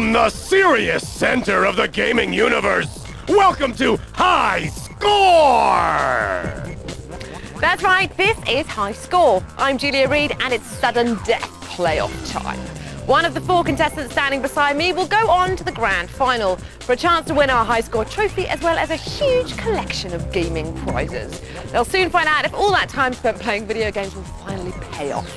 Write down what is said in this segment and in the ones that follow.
From the serious center of the gaming universe, welcome to High Score! That's right, this is High Score. I'm Julia Reed and it's sudden death playoff time. One of the 4 contestants standing beside me will go on to the grand final for a chance to win our High Score trophy as well as a huge collection of gaming prizes. They'll soon find out if all that time spent playing video games will finally pay off.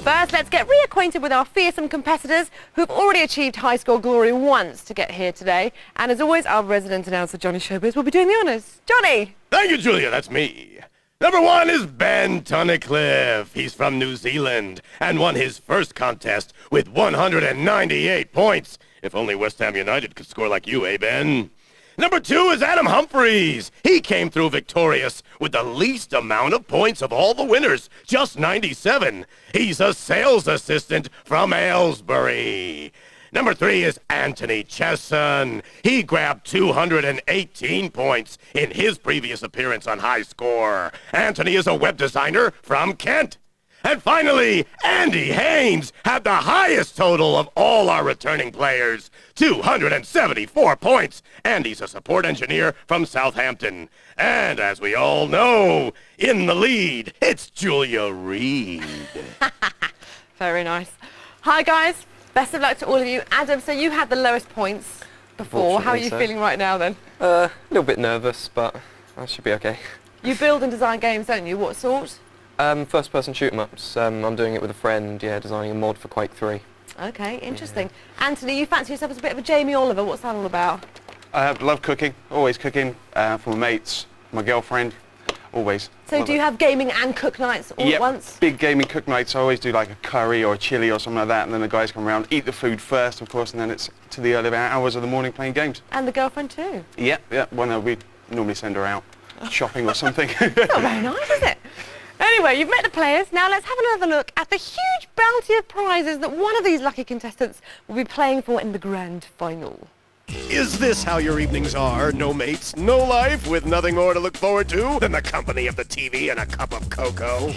First, let's get reacquainted with our fearsome competitors who've already achieved High Score glory once to get here today. And as always, our resident announcer, Johnny Showbiz, will be doing the honours. Johnny! Thank you, Julia, that's me. Number 1 is Ben Tunnicliffe. He's from New Zealand and won his first contest with 198 points. If only West Ham United could score like you, eh, Ben? Number 2 is Adam Humphreys. He came through victorious with the least amount of points of all the winners, just 97. He's a sales assistant from Aylesbury. Number 3 is Anthony Chesson. He grabbed 218 points in his previous appearance on High Score. Anthony is a web designer from Kent. And finally, Andy Haynes had the highest total of all our returning players, 274 points. Andy's a support engineer from Southampton. And as we all know, in the lead, it's Julia Reed. Very nice. Hi, guys. Best of luck to all of you. Adam, so you had the lowest points before. How are you feeling right now, then? A little bit nervous, but I should be okay. You build and design games, don't you? What sort? First-person shoot-em-ups. I'm doing it with a friend, designing a mod for Quake 3. Okay, interesting. Yeah. Anthony, you fancy yourself as a bit of a Jamie Oliver. What's that all about? I love cooking, always cooking for my mates, my girlfriend, always. So do you have gaming and cook nights all at once? Big gaming cook nights. I always do like a curry or a chili or something like that, and then the guys come around, eat the food first, of course, and then it's to the early hours of the morning playing games. And the girlfriend too? Yeah. Well, we normally send her out shopping or something. Not very nice, is it? Anyway, you've met the players. Now let's have another look at the huge bounty of prizes that one of these lucky contestants will be playing for in the grand final. Is this how your evenings are? No mates, no life, with nothing more to look forward to than the company of the TV and a cup of cocoa?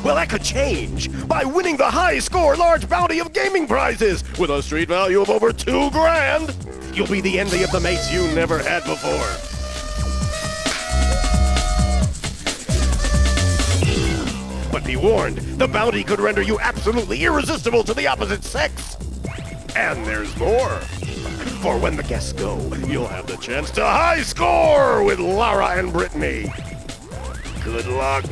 Well, that could change by winning the High Score large bounty of gaming prizes with a street value of over $2 grand. You'll be the envy of the mates you never had before. But be warned, the bounty could render you absolutely irresistible to the opposite sex. And there's more. For when the guests go, you'll have the chance to high score with Lara and Brittany. Good luck.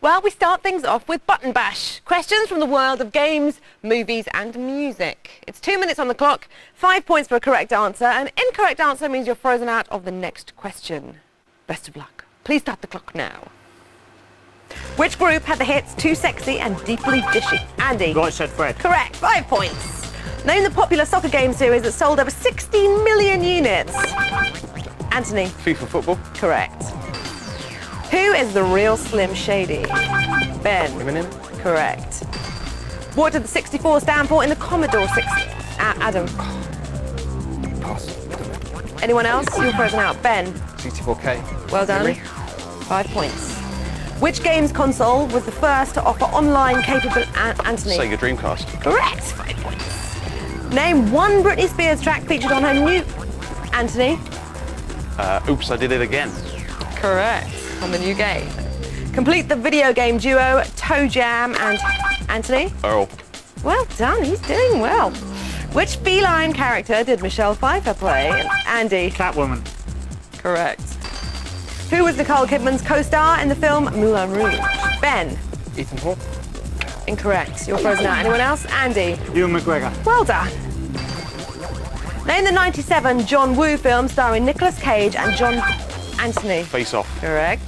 Well, we start things off with Button Bash. Questions from the world of games, movies and music. It's 2 minutes on the clock, 5 points for a correct answer. An incorrect answer means you're frozen out of the next question. Best of luck. Please start the clock now. Which group had the hits Too Sexy and Deeply Dishy? Andy. Right Said Fred. Correct, 5 points. Name the popular soccer game series that sold over 16 million units. Anthony. FIFA football. Correct. Who is the real Slim Shady? Ben. Eminem. Correct. What did the 64 stand for in the Commodore 60? Adam. Pass. Anyone else? You're frozen out. Ben. 64K. Well done. Henry. 5 points. Which games console was the first to offer online capability? Anthony. Sega Dreamcast. Correct. 5 points. Name one Britney Spears track featured on her new... Anthony. Oops, I Did It Again. Correct. On the new game. Complete the video game duo Toe Jam and Anthony. Earl. Well done. He's doing well. Which feline character did Michelle Pfeiffer play? Andy. Catwoman. Correct. Who was Nicole Kidman's co-star in the film Moulin Rouge? Ben. Ethan Hawke. Incorrect. You're frozen out. Anyone else? Andy. Ewan McGregor. Well done. Name the 97 John Woo film starring Nicolas Cage and John Anthony. Face Off. Correct.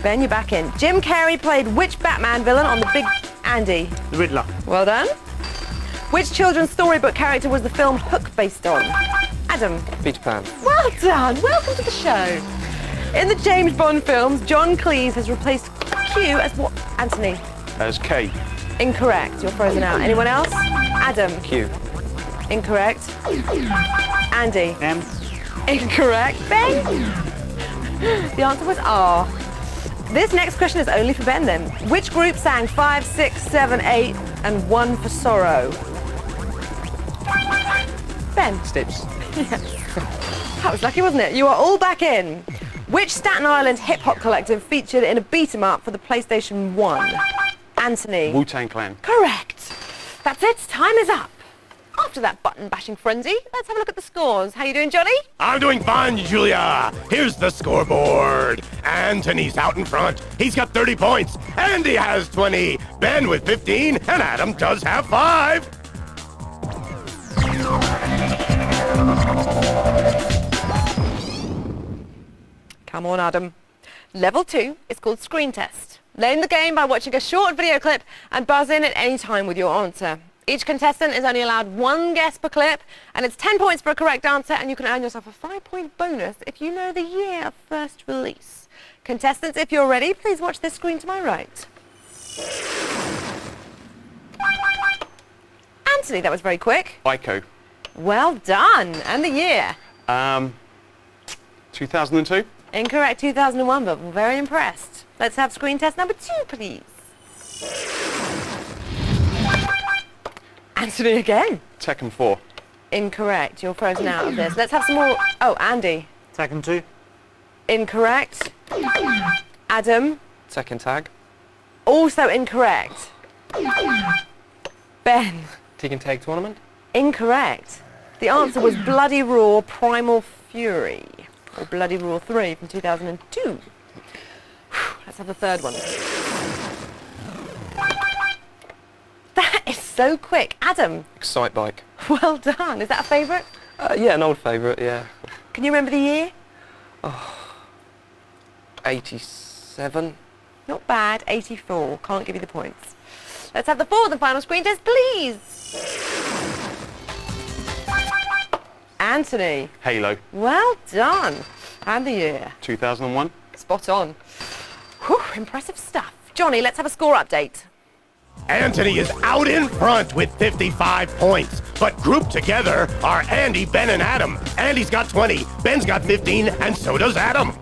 Ben, you're back in. Jim Carrey played which Batman villain on the big... Andy. The Riddler. Well done. Which children's storybook character was the film Hook based on? Adam. Peter Pan. Well done. Welcome to the show. In the James Bond films, John Cleese has replaced Q as what? Anthony. As K. Incorrect. You're frozen out. Anyone else? Adam. Q. Incorrect. Andy. M. Incorrect. Ben? The answer was R. This next question is only for Ben then. Which group sang 5, 6, 7, 8 and 1 for Sorrow? Ben. Stips. That was lucky, wasn't it? You are all back in. Which Staten Island hip-hop collective featured in a beat-em-up for the PlayStation 1? Anthony. Wu-Tang Clan. Correct. That's it. Time is up. After that button-bashing frenzy, let's have a look at the scores. How you doing, Johnny? I'm doing fine, Julia. Here's the scoreboard. Anthony's out in front. He's got 30 points. Andy has 20. Ben with 15. And Adam does have 5. Come on, Adam. Level 2 is called Screen Test. Name the game by watching a short video clip and buzz in at any time with your answer. Each contestant is only allowed 1 guess per clip, and it's 10 points for a correct answer, and you can earn yourself a 5-point bonus if you know the year of first release. Contestants, if you're ready, please watch this screen to my right. Anthony, that was very quick. Ico. Well done. And the year? 2002. Incorrect, 2001, but we're very impressed. Let's have screen test number 2, please. Anthony again. Tekken 4. Incorrect, you're frozen out of this. Let's have some more. Oh, Andy. Tekken 2. Incorrect. Adam. Second tag. Also incorrect. Ben. Tekken Tag Tournament. Incorrect. The answer was Bloody Raw Primal Fury, or Bloody Raw 3 from 2002. Let's have the third one. That is so quick. Adam, Excite Bike. well done. Is that a favourite? Yeah, an old favourite, yeah. Can you remember the year? 87. Not bad, 84. Can't give you the points. Let's have the fourth and final screen test, please. Anthony, Halo. well done. And the year. 2001. Spot on. Whew, impressive stuff. Johnny, let's have a score update. Anthony is out in front with 55 points. But grouped together are Andy, Ben, and Adam. Andy's got 20, Ben's got 15, and so does Adam.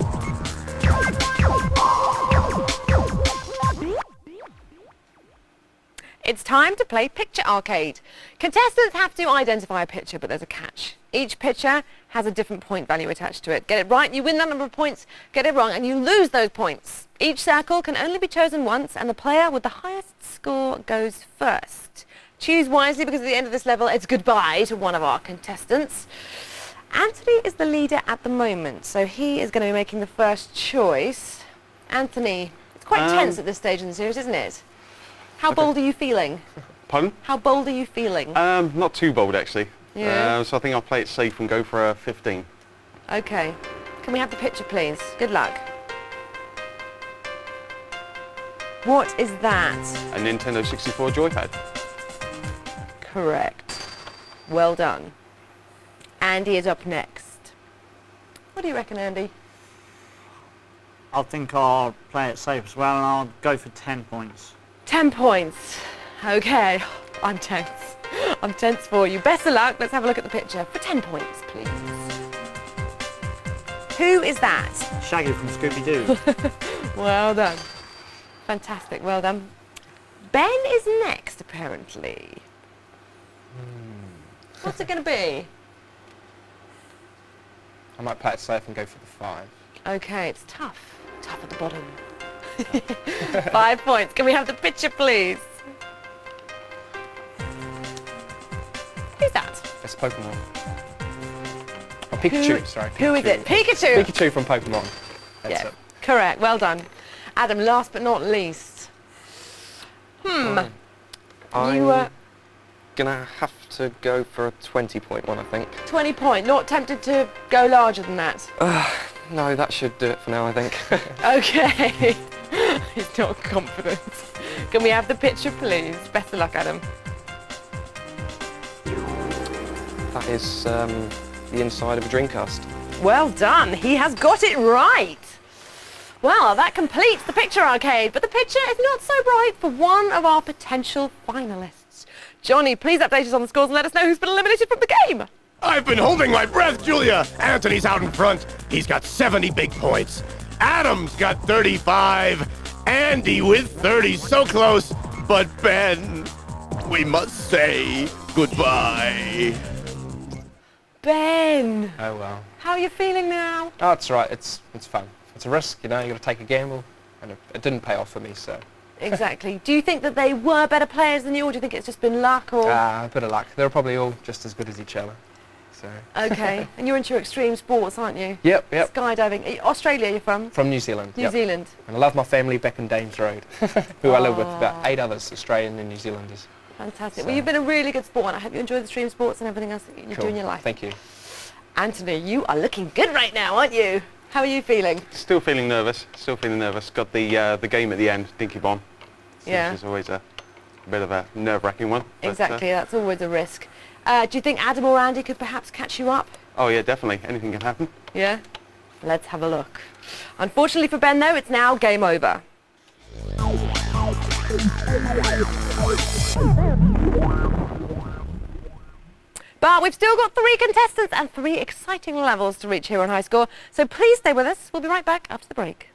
It's time to play Picture Arcade. Contestants have to identify a picture, but there's a catch. Each picture has a different point value attached to it. Get it right, you win that number of points. Get it wrong, and you lose those points. Each circle can only be chosen once, and the player with the highest score goes first. Choose wisely, because at the end of this level, it's goodbye to one of our contestants. Anthony is the leader at the moment, so he is going to be making the first choice. Anthony, it's quite tense at this stage in the series, isn't it? How bold are you feeling? Pardon? How bold are you feeling? Not too bold, actually. Yeah. So I think I'll play it safe and go for a 15. Okay. Can we have the picture, please? Good luck. What is that? A Nintendo 64 joypad. Correct. Well done. Andy is up next. What do you reckon, Andy? I think I'll play it safe as well, and I'll go for 10 points. 10 points. Okay. I'm tense. I'm tense for you. Best of luck. Let's have a look at the picture for 10 points, please. Who is that? Shaggy from Scooby-Doo. Well done. Fantastic. Well done. Ben is next, apparently. What's it going to be? I might play it safe and go for the 5. Okay, it's tough. Tough at the bottom. 5 points. Can we have the picture, please? Who's that? It's Pokemon. Oh, Pikachu, sorry. Who is it? Pikachu! Pikachu from Pokemon. That's Yeah, it. correct. Well done. Adam, last but not least. I'm gonna have to go for a 20-point one, I think. 20 point. Not tempted to go larger than that? No, that should do it for now, I think. Okay. He's not confident. Can we have the picture, please? Best of luck, Adam. That is the inside of a Dreamcast. Well done. He has got it right. Well, that completes the Picture Arcade, but the picture is not so bright for one of our potential finalists. Johnny, please update us on the scores and let us know who's been eliminated from the game. I've been holding my breath, Julia. Anthony's out in front. He's got 70 big points. Adam's got 35. Andy with 30. So close. But Ben, we must say goodbye. Ben, Oh well. how are you feeling now? Oh, it's right. It's fun. It's a risk, you know. You got to take a gamble, and it didn't pay off for me. So Exactly. Do you think that they were better players than you, or do you think it's just been luck? Or a bit of luck. They're probably all just as good as each other. So. okay, and you're into extreme sports, aren't you? Yep. Skydiving. Australia, you're from? From New Zealand. New yep. Zealand. And I love my family back in Dames Road, who I live with, about 8 others, Australian and New Zealanders. Fantastic. So- Well, you've been a really good sport, and I hope you enjoy the extreme sports and everything else that you do Cool. in your life. Thank you. Anthony, you are looking good right now, aren't you? How are you feeling? Still feeling nervous. Got the game at the end, Dinky Bomb. Yeah. Which is always a bit of a nerve-wracking one. but, Exactly, that's always a risk. Do you think Adam or Andy could perhaps catch you up? oh yeah, definitely. Anything can happen. Yeah? Let's have a look. Unfortunately for Ben, though, it's now game over. But we've still got 3 contestants and 3 exciting levels to reach here on High Score. So please stay with us. We'll be right back after the break.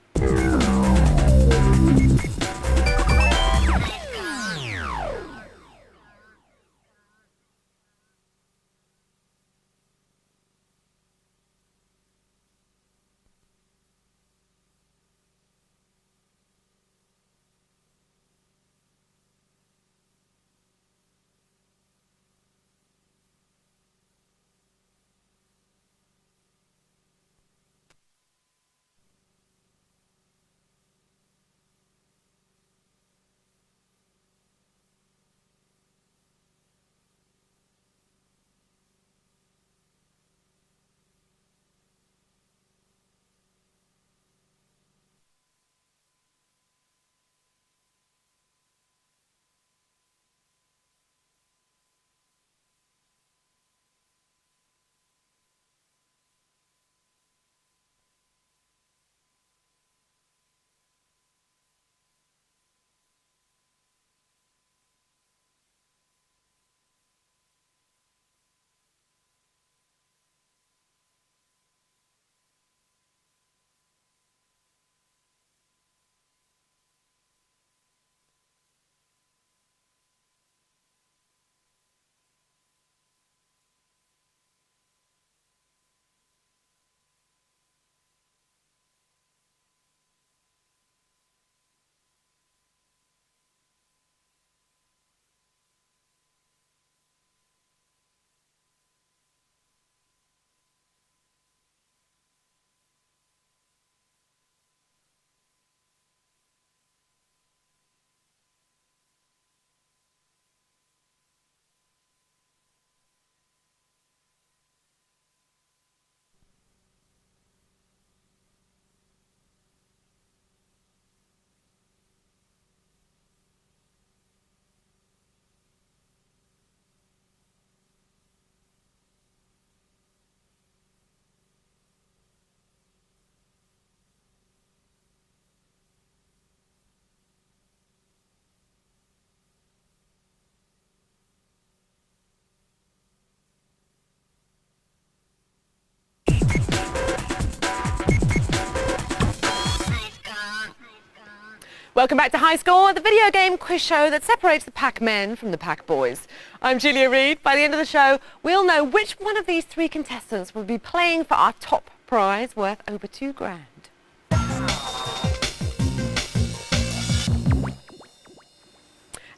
Welcome back to High Score, the video game quiz show that separates the pack men from the pack boys. I'm Julia Reid. By the end of the show, we'll know which one of these 3 contestants will be playing for our top prize worth over £2,000.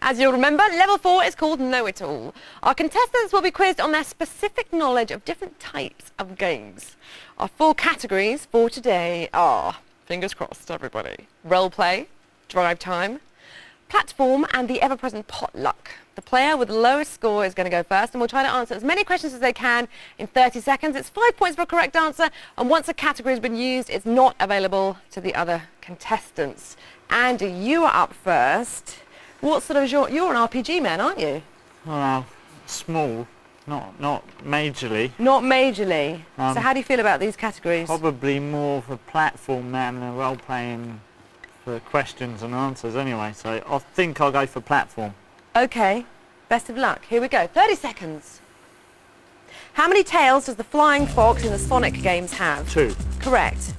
As you'll remember, level 4 is called Know It All. Our contestants will be quizzed on their specific knowledge of different types of games. Our 4 categories for today are, fingers crossed everybody, role play, drive time, platform and the ever-present potluck. The player with the lowest score is going to go first, and we'll try to answer as many questions as they can in 30 seconds. It's 5 points for a correct answer, and once a category has been used, it's not available to the other contestants. Andy, you are up first. What sort of genre? You're an RPG man, aren't you? Well, small, not majorly. Not majorly. So how do you feel about these categories? Probably more of a platform than a role-playing for questions and answers anyway, so I think I'll go for platform. Okay, best of luck. Here we go. 30 seconds. How many tails does the flying fox in the Sonic games have? 2. Correct.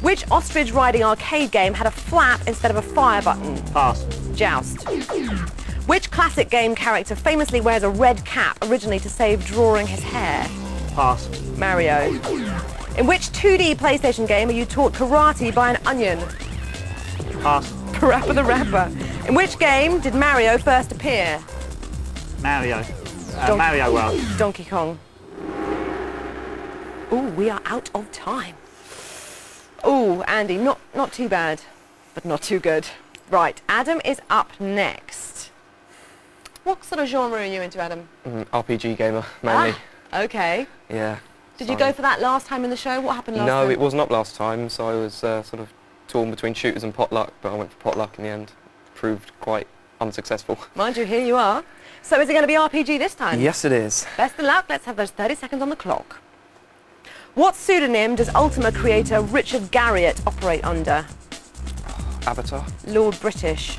Which ostrich riding arcade game had a flap instead of a fire button? Pass. Joust. Which classic game character famously wears a red cap, originally to save drawing his hair? Pass. Mario. In which 2D PlayStation game are you taught karate by an onion? Pass. Parappa the Rapper. In which game did Mario first appear? Mario. Don- Mario World. Donkey Kong. Ooh, we are out of time. Ooh, Andy, not too bad, but not too good. Right, Adam is up next. What sort of genre are you into, Adam? RPG gamer, mainly. Okay. Yeah. Did you go for that last time in the show? What happened last time? No, it wasn't up last time, so I was sort of torn between shooters and potluck, but I went for potluck in the end. Proved quite unsuccessful. Mind you, here you are. So is it going to be RPG this time? Yes, it is. Best of luck. Let's have those 30 seconds on the clock. What pseudonym does Ultima creator Richard Garriott operate under? Avatar. Lord British.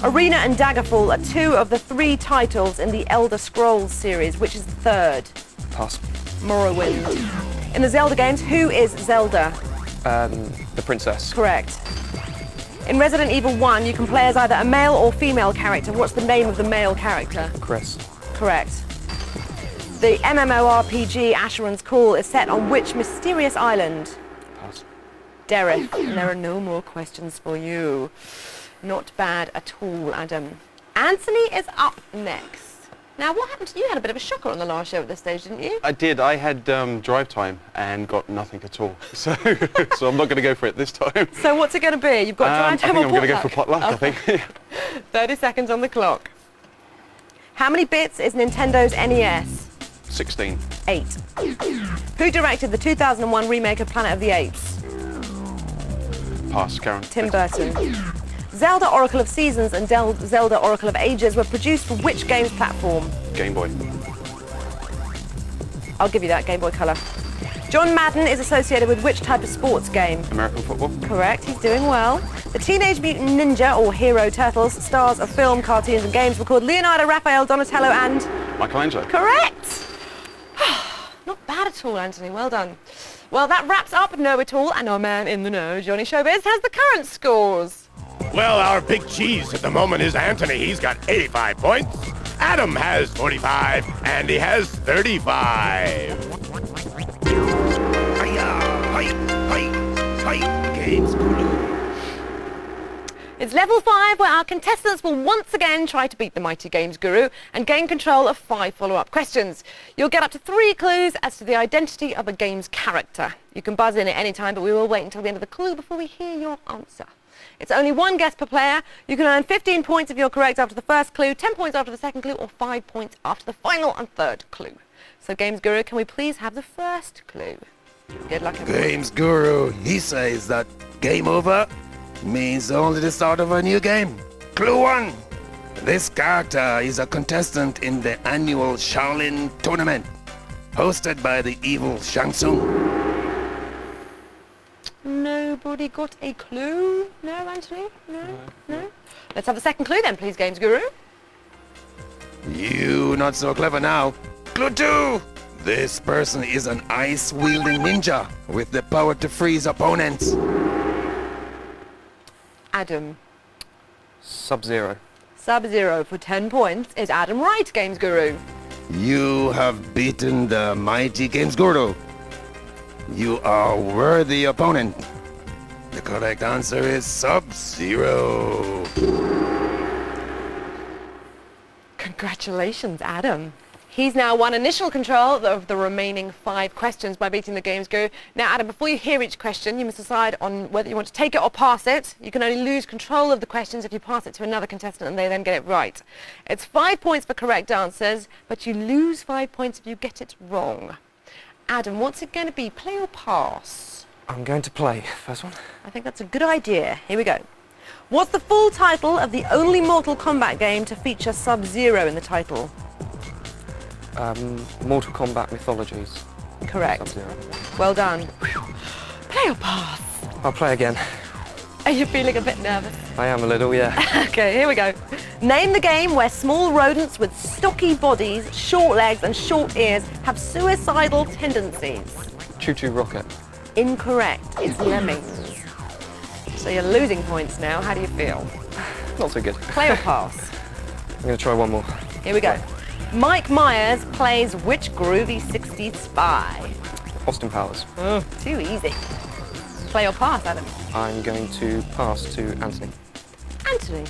Arena and Daggerfall are 2 of the 3 titles in the Elder Scrolls series. Which is the third? Pass. Morrowind. In the Zelda games, who is Zelda? The princess. Correct. In Resident Evil 1, you can play as either a male or female character. What's the name of the male character? Chris. Correct. The MMORPG Asheron's Call is set on which mysterious island? Pass. Dereth. And there are no more questions for you. Not bad at all, Adam. Anthony is up next. Now, what happened to you? You had a bit of a shocker on the last show at this stage, didn't you? I did. I had drive time and got nothing at all. So I'm not going to go for it this time. So what's it going to be? You've got I drive think time I'm or going to go potluck? for potluck, I think. 30 seconds on the clock. How many bits is Nintendo's NES? 16. 8. Who directed the 2001 remake of Planet of the Apes? Pass, Karen. Tim Burton. Zelda Oracle of Seasons and Zelda Oracle of Ages were produced for which games platform? Game Boy. I'll give you that, Game Boy Color. John Madden is associated with which type of sports game? American football. Correct, he's doing well. The Teenage Mutant Ninja or Hero Turtles, stars of film, cartoons and games, were called Leonardo, Raphael, Donatello and... Michelangelo. Correct! Not bad at all, Anthony, well done. Well, that wraps up Know It All, and our man in the know, Johnny Showbiz, has the current scores. Well, our big cheese at the moment is Anthony. He's got 85 points. Adam has 45, and he has 35. Games Guru. It's level 5, where our contestants will once again try to beat the mighty Games Guru and gain control of 5 follow-up questions. You'll get up to 3 clues as to the identity of a game's character. You can buzz in at any time, but we will wait until the end of the clue before we hear your answer. It's only 1 guess per player. You can earn 15 points if you're correct after the first clue, 10 points after the second clue, or 5 points after the final and third clue. So, Games Guru, can we please have the first clue? Good luck, everyone. Games Guru, he says that game over means only the start of a new game. Clue 1. This character is a contestant in the annual Shaolin tournament, hosted by the evil Shang Tsung. Nobody got a clue? No, Anthony? No? Let's have the second clue then, please, Games Guru. You not so clever now. Clue 2. This person is an ice-wielding ninja with the power to freeze opponents. Adam. Sub-Zero. Sub-Zero for 10 points. Is Adam right, Games Guru? You have beaten the mighty Games Guru. You are a worthy opponent. The correct answer is Sub-Zero. Congratulations, Adam. He's now won initial control of the remaining 5 questions by beating the Games Guru. Now, Adam, before you hear each question, you must decide on whether you want to take it or pass it. You can only lose control of the questions if you pass it to another contestant and they then get it right. It's 5 points for correct answers, but you lose 5 points if you get it wrong. Adam, what's it going to be, play or pass? I'm going to play. First one. I think that's a good idea. Here we go. What's the full title of the only Mortal Kombat game to feature Sub-Zero in the title? Mortal Kombat Mythologies. Correct. Sub-Zero. Well done. Play or pass? I'll play again. Are you feeling a bit nervous? I am a little, yeah. Okay, here we go. Name the game where small rodents with stocky bodies, short legs and short ears have suicidal tendencies. Choo Choo Rocket. Incorrect. It's lemmings. So you're losing points now. How do you feel? Not so good. Play or pass? I'm going to try one more. Here we go. Mike Myers plays which groovy 60s spy? Austin Powers. Too easy. Play or pass, Adam? I'm going to pass to Anthony. Anthony.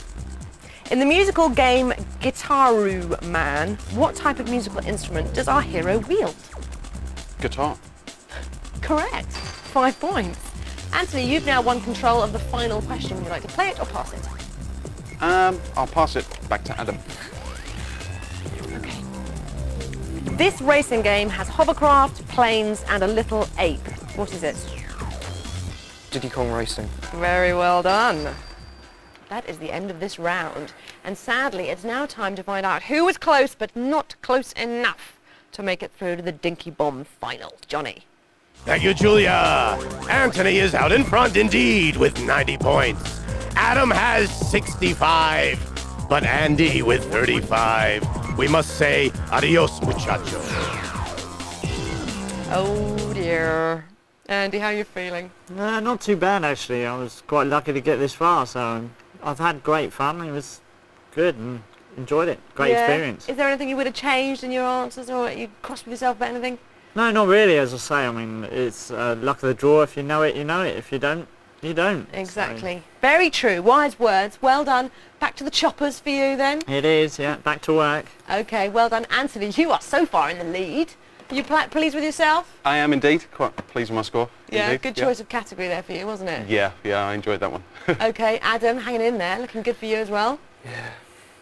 In the musical game Guitaru Man, what type of musical instrument does our hero wield? Guitar. Correct. 5 points. Anthony, you've now won control of the final question. Would you like to play it or pass it? I'll pass it back to Adam. Okay. This racing game has hovercraft, planes, and a little ape. What is it? Diddy Kong Racing. Very well done. That is the end of this round. And sadly, it's now time to find out who was close but not close enough to make it through to the Dinky Bomb final. Johnny. Thank you, Julia. Anthony is out in front indeed with 90 points. Adam has 65, but Andy with 35. We must say adios, muchacho. Oh dear. Andy, how are you feeling? Not too bad actually. I was quite lucky to get this far, so I've had great fun. It was good and enjoyed it. Great experience. Is there anything you would have changed in your answers or you crossed with yourself about anything? No, not really, as I say. I mean, it's luck of the draw. If you know it, you know it. If you don't, you don't. Exactly. Very true. Wise words. Well done. Back to the choppers for you then. So it is, yeah. Back to work. Okay, well done. Anthony, you are so far in the lead. Are you pleased with yourself? I am indeed. Quite pleased with my score. Yeah, indeed. good choice of category there for you, wasn't it? Yeah, I enjoyed that one. Okay, Adam, hanging in there. Looking good for you as well. Yeah.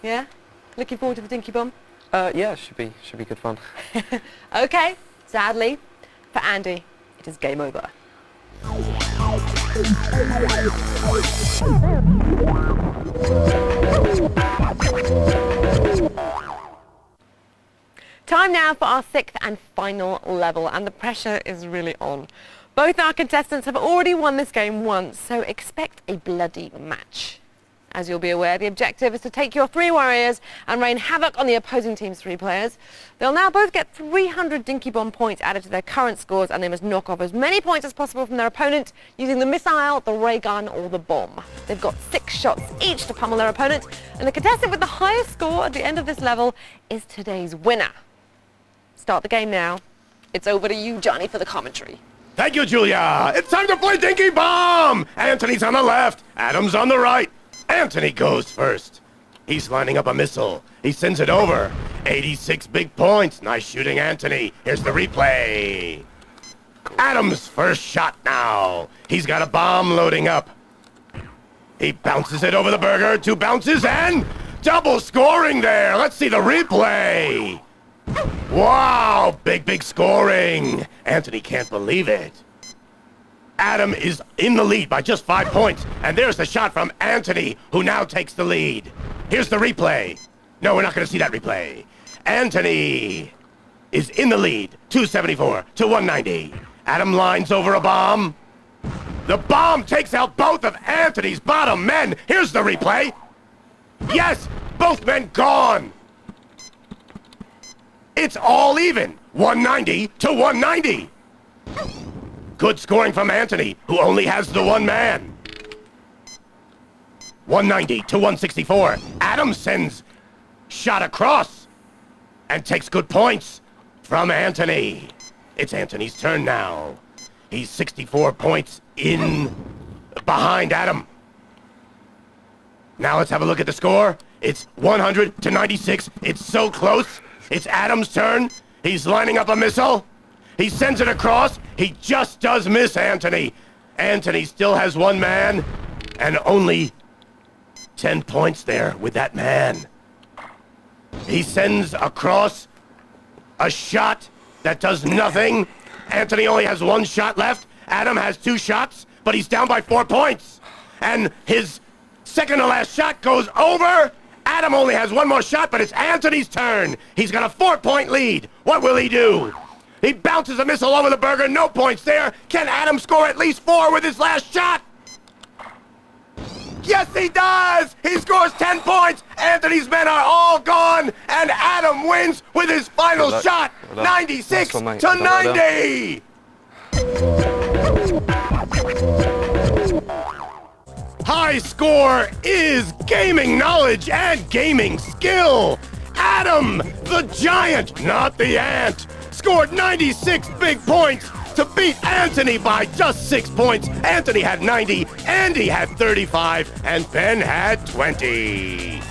Yeah? Looking forward to the Dinky Bomb? Yeah, should be good fun. Okay, sadly, for Andy, it is game over. Time now for our 6th and final level, and the pressure is really on. Both our contestants have already won this game once, so expect a bloody match. As you'll be aware, the objective is to take your 3 warriors and rain havoc on the opposing team's 3 players. They'll now both get 300 Dinky Bomb points added to their current scores, and they must knock off as many points as possible from their opponent using the missile, the ray gun, or the bomb. They've got 6 shots each to pummel their opponent, and the contestant with the highest score at the end of this level is today's winner. Start the game now. It's over to you, Johnny, for the commentary. Thank you, Julia. It's time to play Dinky Bomb. Anthony's on the left. Adam's on the right. Anthony goes first. He's lining up a missile. He sends it over. 86 big points. Nice shooting, Anthony. Here's the replay. Adam's first shot now. He's got a bomb loading up. He bounces it over the burger. 2 bounces and double scoring there. Let's see the replay. Wow, big scoring. Anthony can't believe it. Adam is in the lead by just 5 points, and there's the shot from Anthony, who now takes the lead. Here's the replay. No, we're not going to see that replay. Anthony is in the lead, 274 to 190. Adam lines over a bomb. The bomb takes out both of Anthony's bottom men. Here's the replay. Yes, both men gone. It's all even, 190 to 190. Good scoring from Anthony, who only has the 1 man. 190 to 164. Adam sends shot across and takes good points from Anthony. It's Anthony's turn now. He's 64 points in behind Adam. Now let's have a look at the score. It's 100 to 96. It's so close. It's Adam's turn. He's lining up a missile. He sends it across. He just does miss Anthony. Anthony still has 1 man and only 10 points there with that man. He sends across a shot that does nothing. Anthony only has 1 shot left. Adam has 2 shots, but he's down by 4 points. And his second to last shot goes over. Adam only has 1 more shot, but it's Anthony's turn. He's got a 4-point lead. What will he do? He bounces a missile over the burger. No points there. Can Adam score at least 4 with his last shot? Yes, he does! He scores 10 points! Anthony's men are all gone! And Adam wins with his final shot! 96 to 90! High score is gaming knowledge and gaming skill. Adam, the giant, not the ant, scored 96 big points to beat Anthony by just 6 points. Anthony had 90, Andy had 35, and Ben had 20.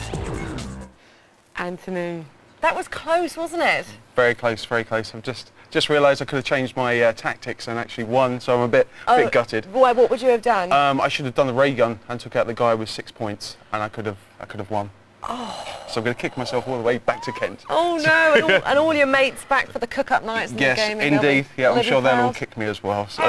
Anthony, that was close, wasn't it? Very close, very close. I've just realised I could have changed my tactics and actually won, so I'm a bit gutted. Why, what would you have done? I should have done the ray gun and took out the guy with 6 points, and I could have won. Oh. So I'm going to kick myself all the way back to Kent. Oh no, and all your mates back for the cook-up nights and Yes, the gaming. indeed. Yeah, I'm sure they'll all proud. kick me as well. So.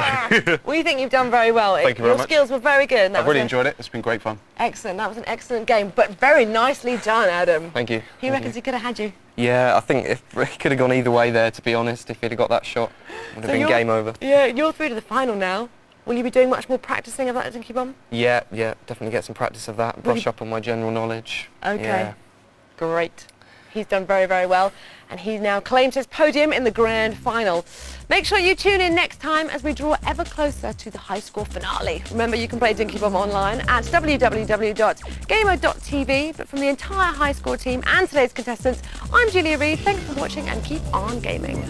We think you've done very well. Thank you very Your much. skills were very good. And that I've really was enjoyed it. It's been great fun. excellent. That was an excellent game, but very nicely done, Adam. Thank you. He reckons he could have had you. Yeah, I think it could have gone either way there, to be honest. If he'd have got that shot, it would have been you're- game over. Yeah, you're through to the final now. Will you be doing much more practicing of that Dinky Bomb? Yeah, definitely get some practice of that. Brush up on my general knowledge. Okay. Yeah. Great. He's done very, very well, and he now claims his podium in the grand final. Make sure you tune in next time as we draw ever closer to the high score finale. Remember, you can play Dinky Bomb online at www.gamer.tv. But from the entire high score team and today's contestants, I'm Julia Reid. Thanks for watching and keep on gaming.